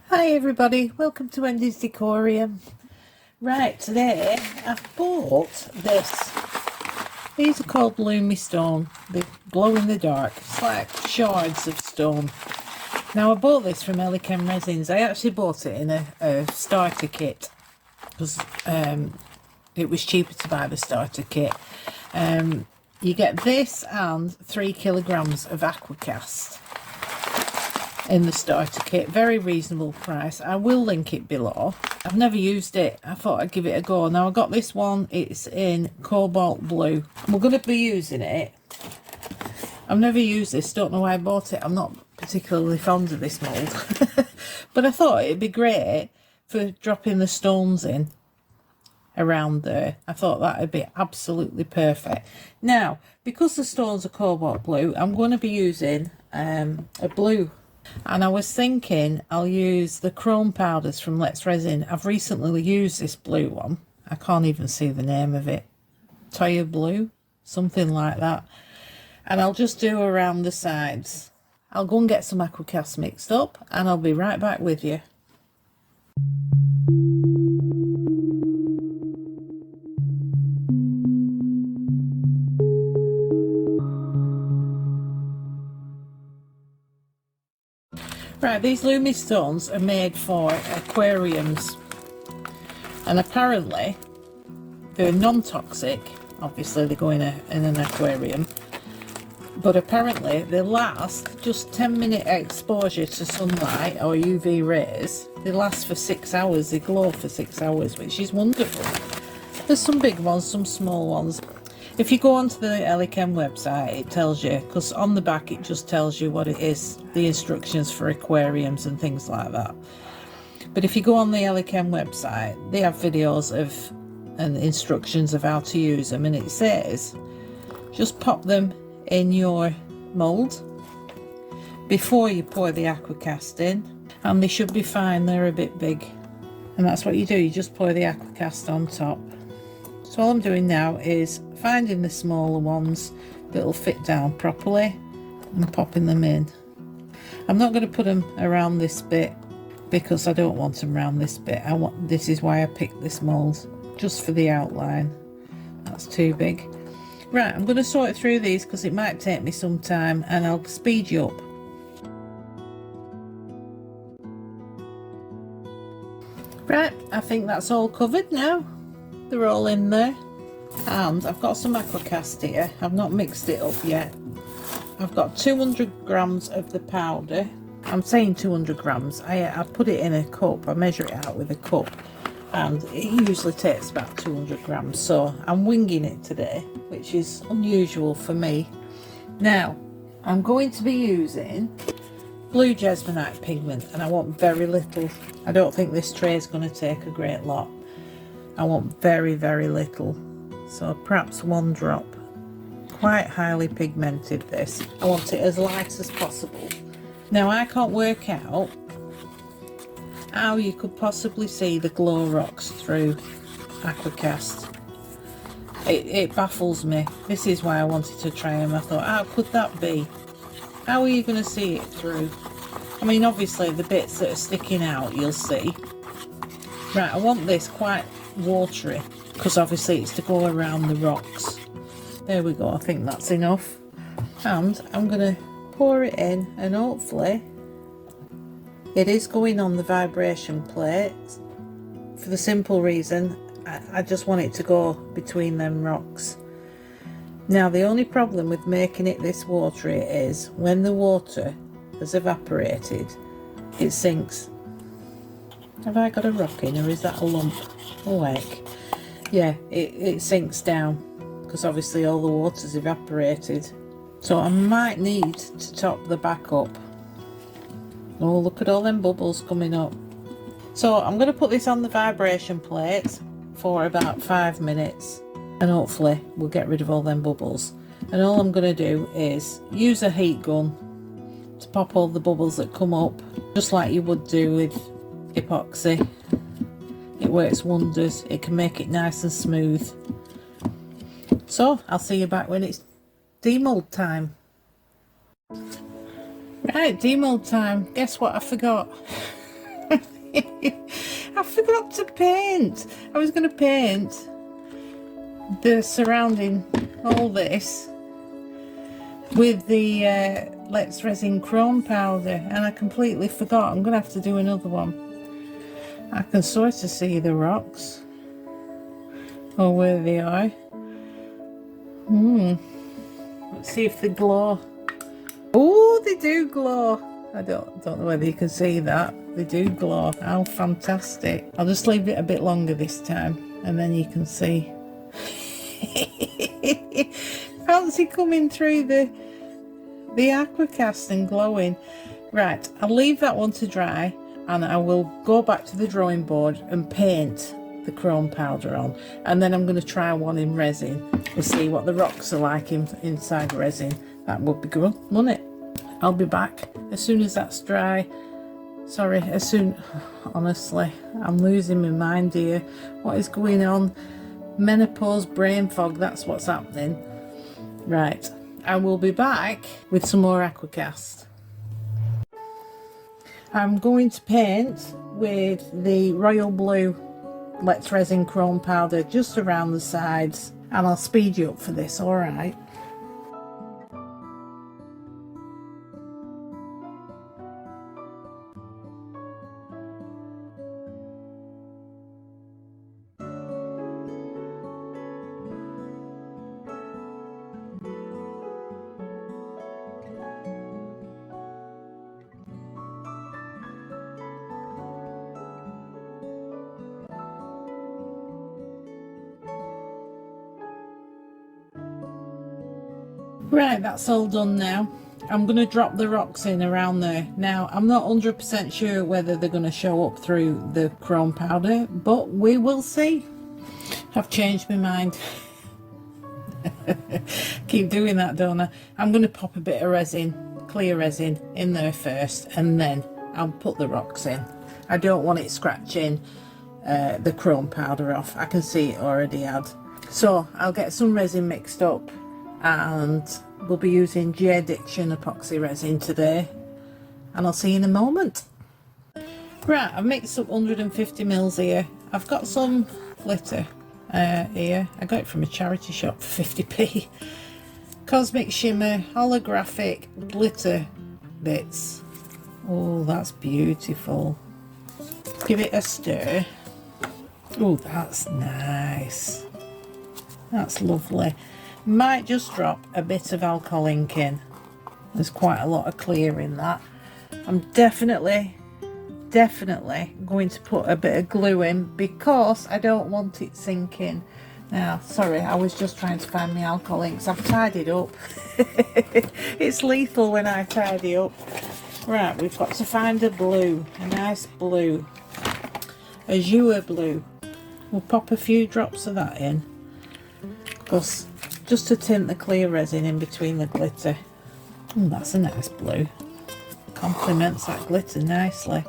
Hi everybody, welcome to Wendy's Decorium. Right, today I've bought this. These are called Lumi Stone. They glow in the dark. It's like shards of stone. Now I bought this from Epoxy Resins. I actually bought it in a starter kit because it was cheaper to buy the starter kit. You get this and 3 kilograms of Aquacast in the starter kit. Very reasonable price. I will link it below. I've never used it. I thought I'd give it a go. Now I got this one. It's in cobalt blue. We're going to be using it. I've never used this. Don't know why I bought it. I'm not particularly fond of this mould. But I thought it'd be great for dropping the stones in around there. I thought that would be absolutely perfect. Now, because the stones are cobalt blue, I'm going to be using a blue. And I was thinking I'll use the chrome powders from Let's Resin. I've recently used this blue one. I can't even see the name of it. Toya blue, something like that. And I'll just do around the sides. I'll go and get some Aquacast mixed up and I'll be right back with you. Right, these Lumi stones are made for aquariums, and apparently they're non-toxic. Obviously they go in an aquarium, but apparently they last just 10-minute exposure to sunlight or UV rays. They last for 6 hours. They glow for 6 hours, which is wonderful. There's some big ones, some small ones. If you go onto the Epoxy website, it tells you, because on the back it just tells you what it is, the instructions for aquariums and things like that. But if you go on the Epoxy website, they have videos of and instructions of how to use them, and it says just pop them in your mould before you pour the Aquacast in, and they should be fine. They're a bit big, and that's what you do. You just pour the Aquacast on top. So all I'm doing now is finding the smaller ones that'll fit down properly and popping them in. I'm not going to put them around this bit because I don't want them around this bit. This is why I picked this mould, just for the outline. That's too big. Right, I'm going to sort through these because it might take me some time, and I'll speed you up. Right, I think that's all covered now. They're all in there, and I've got some Aquacast here. I've not mixed it up yet. I've got 200 grams of the powder. I'm saying 200 grams. I put it in a cup. I measure it out with a cup, and it usually takes about 200 grams. So I'm winging it today, which is unusual for me. Now I'm going to be using blue Jesmonite pigment, and I want very little. I don't think this tray is going to take a great lot. I want very, very little, so perhaps 1 drop. Quite highly pigmented this. I want it as light as possible. Now I can't work out how you could possibly see the glow rocks through Aquacast. It baffles me. This is why I wanted to try them. I thought, how could that be? How are you going to see it through? I mean, obviously the bits that are sticking out you'll see. Right, I want this quite watery because obviously it's to go around the rocks. There we go. I think that's enough, and I'm going to pour it in, and hopefully it is going on the vibration plate for the simple reason I just want it to go between them rocks. Now the only problem with making it this watery is when the water has evaporated, it sinks. Have I got a rock in, or is that a lump? Oh heck. Yeah, it sinks down because obviously all the water's evaporated. So I might need to top the back up. Oh, look at all them bubbles coming up. So I'm going to put this on the vibration plate for about 5 minutes, and hopefully we'll get rid of all them bubbles. And all I'm going to do is use a heat gun to pop all the bubbles that come up, just like you would do with epoxy. It works wonders. It can make it nice and smooth. So I'll see you back when it's demold time. Right, demold time. Guess what I forgot? I forgot to paint. I was going to paint the surrounding all this with the Let's Resin chrome powder, and I completely forgot. I'm going to have to do another one. I can sort of see the rocks, or where they are. Let's see if they glow. Oh, they do glow. I don't know whether you can see that. They do glow. How fantastic. I'll just leave it a bit longer this time, and then you can see. Fancy coming through the Aquacast and glowing. Right, I'll leave that one to dry, and I will go back to the drawing board and paint the chrome powder on, and then I'm going to try one in resin and see what the rocks are like inside resin. That would be good, wouldn't it? I'll be back as soon as that's dry. Sorry, honestly, I'm losing my mind here. What is going on? Menopause, brain fog, that's what's happening. Right, I will be back with some more Aquacast. I'm going to paint with the royal blue Let's Resin chrome powder just around the sides, and I'll speed you up for this, alright? Right, that's all done now. I'm going to drop the rocks in around there. Now, I'm not 100% sure whether they're going to show up through the chrome powder, but we will see. I've changed my mind. Keep doing that, don't I? I'm going to pop a bit of resin, clear resin, in there first, and then I'll put the rocks in. I don't want it scratching the chrome powder off. I can see it already had. So I'll get some resin mixed up, and we'll be using J Diction epoxy resin today, and I'll see you in a moment. Right, I've mixed up 150 mils here. I've got some glitter here. I got it from a charity shop for 50p. Cosmic shimmer holographic glitter bits. Oh, that's beautiful. Give it a stir. Oh, that's nice. That's lovely. Might just drop a bit of alcohol ink in. There's quite a lot of clear in that. I'm definitely going to put a bit of glue in because I don't want it sinking. Now, sorry, I was just trying to find my alcohol inks. I've tidied up. It's lethal when I tidy up. Right, we've got to find a blue, a nice blue, azure blue. We'll pop a few drops of that in, because just to tint the clear resin in between the glitter. That's a nice blue. Complements that glitter nicely.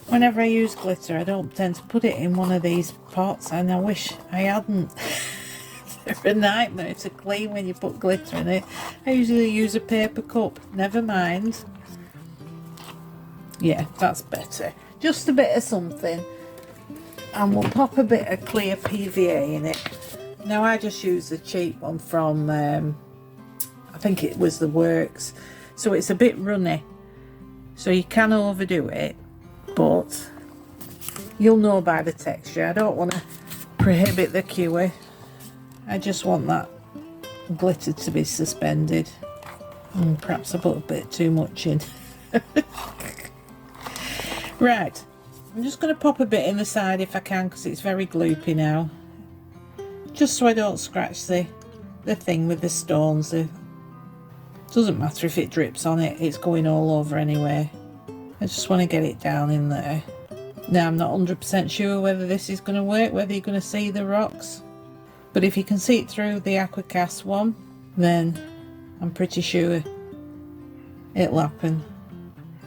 Whenever I use glitter, I don't tend to put it in one of these pots, and I wish I hadn't. They're a nightmare to clean when you put glitter in it. I usually use a paper cup. Never mind. Yeah, that's better. Just a bit of something. And we'll pop a bit of clear PVA in it. Now, I just use the cheap one from, I think it was the Works. So it's a bit runny. So you can overdo it, but you'll know by the texture. I don't want to prohibit the cure. I just want that glitter to be suspended. And perhaps I put a bit too much in. Right, I'm just going to pop a bit in the side if I can, because it's very gloopy now. Just so I don't scratch the thing with the stones. It doesn't matter if it drips on it, it's going all over anyway. I just want to get it down in there. Now, I'm not 100% sure whether this is going to work, whether you're going to see the rocks. But if you can see it through the Aquacast one, then I'm pretty sure it'll happen.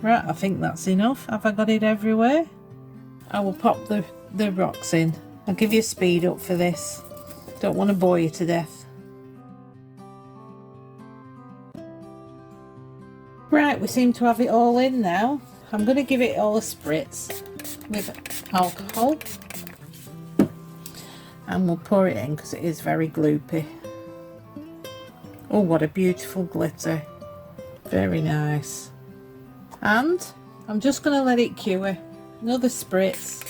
Right, I think that's enough. Have I got it everywhere? I will pop the rocks in. I'll give you a speed up for this. Don't want to bore you to death. Right, we seem to have it all in now. I'm going to give it all a spritz with alcohol, and we'll pour it in because it is very gloopy. Oh, what a beautiful glitter. Very nice. And I'm just going to let it cure. Another spritz.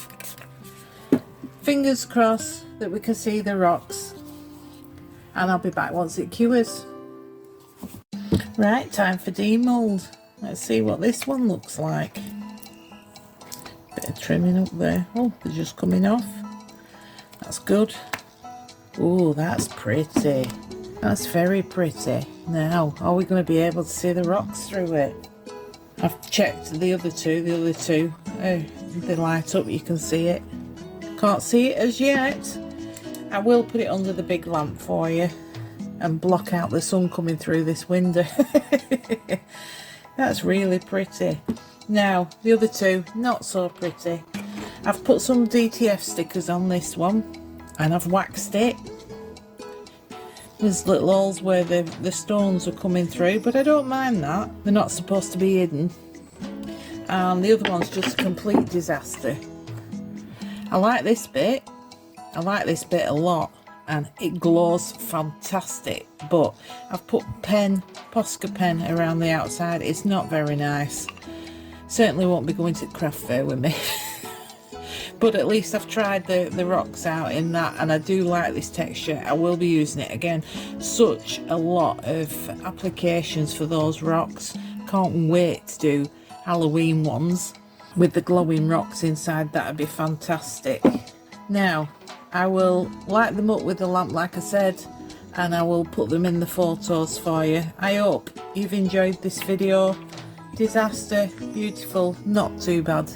Fingers crossed that we can see the rocks. And I'll be back once it cures. Right, time for demold. Let's see what this one looks like. Bit of trimming up there. Oh, they're just coming off. That's good. Oh, that's pretty. That's very pretty. Now, are we going to be able to see the rocks through it? I've checked the other two. They light up, you can see it. Can't see it as yet. I will put it under the big lamp for you and block out the sun coming through this window. That's really pretty. Now, the other two, not so pretty. I've put some DTF stickers on this one and I've waxed it. There's little holes where the stones are coming through, but I don't mind that. They're not supposed to be hidden. And the other one's just a complete disaster. I like this bit. I like this bit a lot, and it glows fantastic. But I've put Posca pen around the outside. It's not very nice. Certainly won't be going to craft fair with me. But at least I've tried the rocks out in that, and I do like this texture. I will be using it again. Such a lot of applications for those rocks. Can't wait to do Halloween ones with the glowing rocks inside. That'd be fantastic. Now, I will light them up with the lamp like I said, and I will put them in the photos for you. I hope you've enjoyed this video. Disaster, beautiful, not too bad.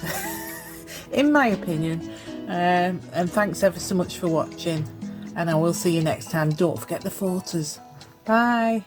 In my opinion. And thanks ever so much for watching, and I will see you next time. Don't forget the photos. Bye.